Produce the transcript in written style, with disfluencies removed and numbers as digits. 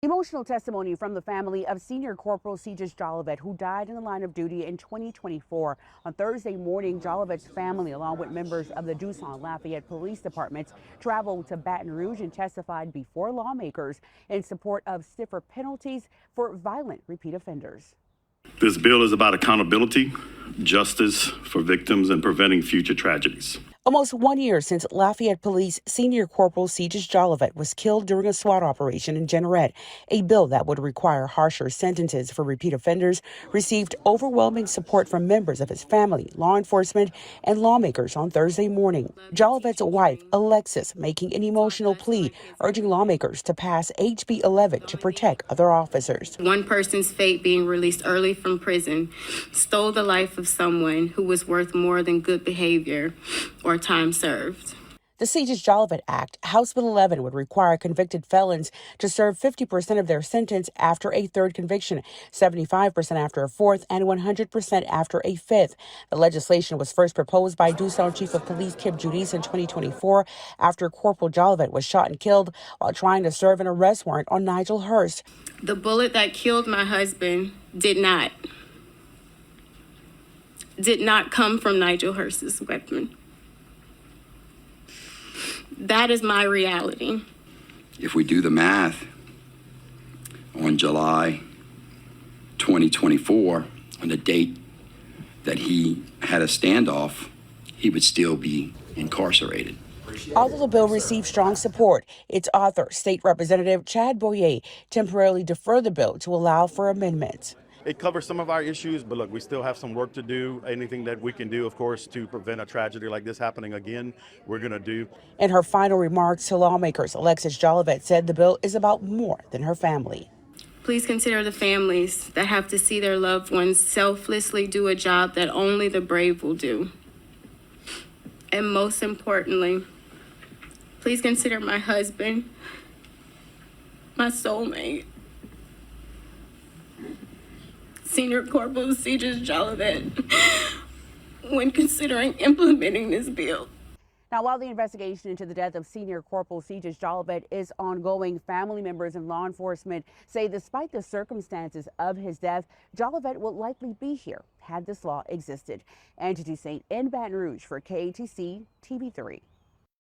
Emotional testimony from the family of Senior Corporal Segus Jolivette, who died in the line of duty in 2024. On Thursday morning, Jolivette's family, along with members of the Doosan Lafayette Police Departments, traveled to Baton Rouge and testified before lawmakers in support of stiffer penalties for violent repeat offenders. This bill is about accountability, justice for victims, and preventing future tragedies. Almost 1 year since Lafayette Police Senior Corporal Segus Jolivette was killed during a SWAT operation in Jeanerette. A bill that would require harsher sentences for repeat offenders received overwhelming support from members of his family, law enforcement, and lawmakers on Thursday morning. Jolivette's wife, Alexis, making an emotional plea, urging lawmakers to pass HB 11 to protect other officers. One person's fate, being released early from prison, stole the life of someone who was worth more than good behavior or time served. The Segus Jolivette Act, House Bill 11, would require convicted felons to serve 50% of their sentence after a third conviction, 75% after a fourth, and 100% after a fifth. The legislation was first proposed by Doosan Chief of Police Kip Judice in 2024 after Corporal Jolivette was shot and killed while trying to serve an arrest warrant on Nigel Hurst. The bullet that killed my husband did not come from Nigel Hurst's weapon. That is my reality. If we do the math, on July 2024, on the date that he had a standoff, he would still be incarcerated. Although the bill received strong support, its author, State Representative Chad Boyer, temporarily deferred the bill to allow for amendments. It covers some of our issues, but look, we still have some work to do. Anything that we can do, of course, to prevent a tragedy like this happening again, we're going to do. In her final remarks to lawmakers, Alexis Jolivette said the bill is about more than her family. Please consider the families that have to see their loved ones selflessly do a job that only the brave will do. And most importantly, please consider my husband, my soulmate, Senior Corporal Segus Jolivette, when considering implementing this bill. Now, while the investigation into the death of Senior Corporal Segus Jolivette is ongoing, family members and law enforcement say despite the circumstances of his death, Jolivette will likely be here had this law existed. Angela St. in Baton Rouge for KATC TV3.